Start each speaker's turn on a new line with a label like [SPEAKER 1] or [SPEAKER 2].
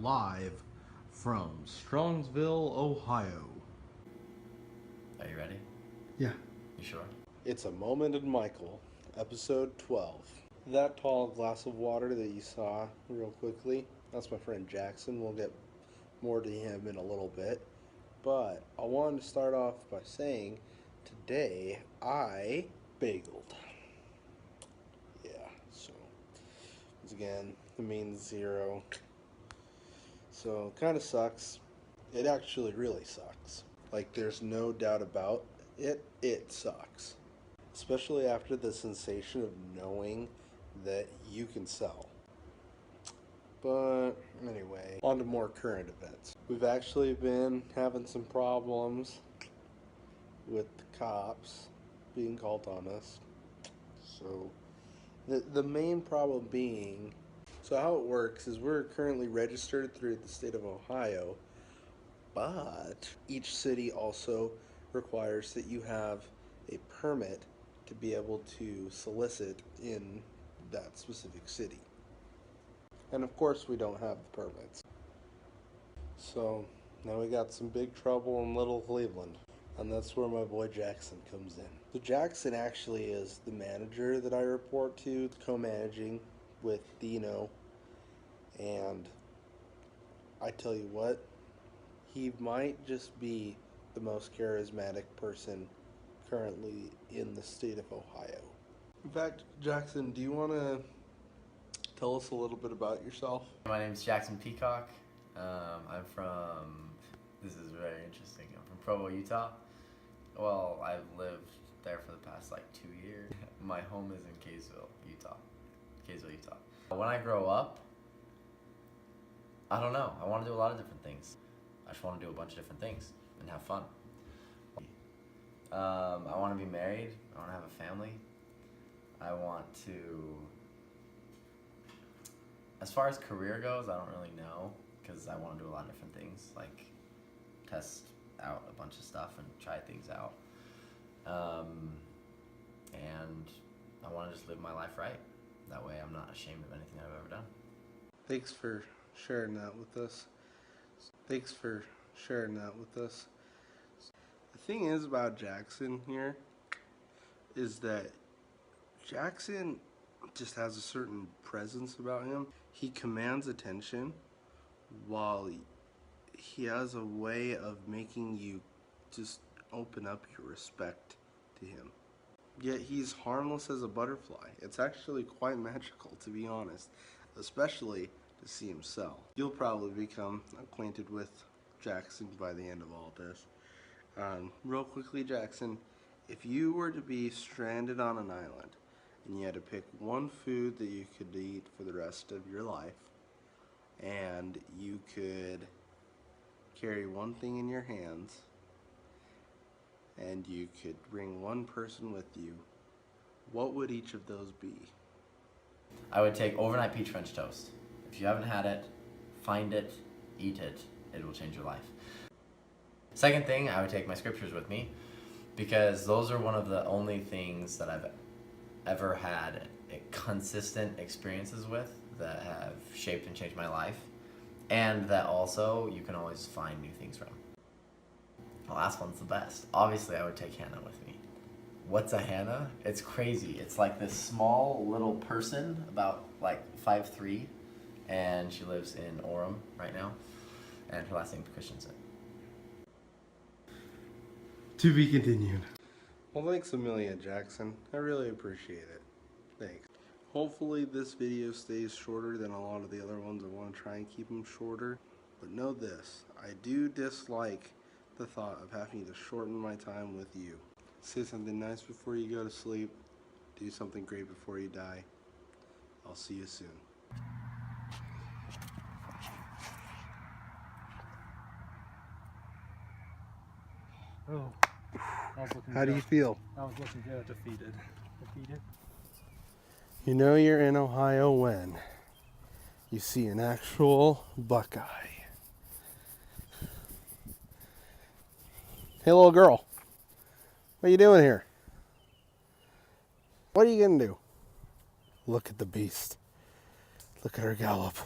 [SPEAKER 1] live from Strongsville, Ohio.
[SPEAKER 2] Are you ready?
[SPEAKER 1] Yeah.
[SPEAKER 2] You sure?
[SPEAKER 3] It's a Moment in Michael, episode 12. That tall glass of water that you saw real quickly, that's my friend Jackson. We'll get more to him in a little bit. But I wanted to start off by saying today I bageled. Yeah, so once again, it means 0. So it kind of sucks. It actually really sucks. Like, there's no doubt about it. It sucks. Especially after the sensation of knowing that you can sell. But anyway, on to more current events. We've actually been having some problems with the cops being called on us. So the main problem being, so how it works is we're currently registered through the state of Ohio, but each city also requires that you have a permit to be able to solicit in that specific city. And of course we don't have the permits. So now we got some big trouble in Little Cleveland. And that's where my boy Jackson comes in. So Jackson actually is the manager that I report to, co-managing with Dino. And I tell you what, he might just be the most charismatic person currently in the state of Ohio. In fact, Jackson, do you want to tell us a little bit about yourself?
[SPEAKER 2] My name's Jackson Peacock. I'm from, this is very interesting, I'm from Provo, Utah. Well, I've lived there for the past 2 years. My home is in Kaysville, Utah. When I grow up, I don't know, I want to do a lot of different things. I just want to do a bunch of different things and have fun. I want to be married, I want to have a family. I want to, as far as career goes, I don't really know, because I want to do a lot of different things, like test out a bunch of stuff and try things out. And I want to just live my life right. That way I'm not ashamed of anything I've ever done.
[SPEAKER 3] Thanks for sharing that with us. The thing is about Jackson here is that Jackson just has a certain presence about him. He commands attention while he has a way of making you just open up your respect to him. Yet he's harmless as a butterfly. It's actually quite magical, to be honest, especially to see him sell. You'll probably become acquainted with Jackson by the end of all this. Real quickly, Jackson, if you were to be stranded on an island and you had to pick one food that you could eat for the rest of your life, and you could carry one thing in your hands, and you could bring one person with you, what would each of those be?
[SPEAKER 2] I would take overnight peach French toast. If you haven't had it, find it, eat it. It will change your life. Second thing, I would take my scriptures with me, because those are one of the only things that I've ever had consistent experiences with that have shaped and changed my life, and that also you can always find new things from. The last one's the best. Obviously, I would take Hannah with me. What's a Hannah? It's crazy. It's like this small little person, about 5'3", and she lives in Orem right now, and her last name's Christensen.
[SPEAKER 1] To be continued.
[SPEAKER 3] Well, thanks a million, Jackson. I really appreciate it. Thanks. Hopefully this video stays shorter than a lot of the other ones. I want to try and keep them shorter. But know this, I do dislike the thought of having to shorten my time with you. Say something nice before you go to sleep. Do something great before you die. I'll see you soon.
[SPEAKER 4] Oh, I was looking
[SPEAKER 3] How do
[SPEAKER 4] good.
[SPEAKER 3] you feel?
[SPEAKER 4] I was looking good. Defeated.
[SPEAKER 3] You know you're in Ohio when you see an actual Buckeye. Hey, little girl. What are you doing here? What are you gonna do? Look at the beast. Look at her gallop.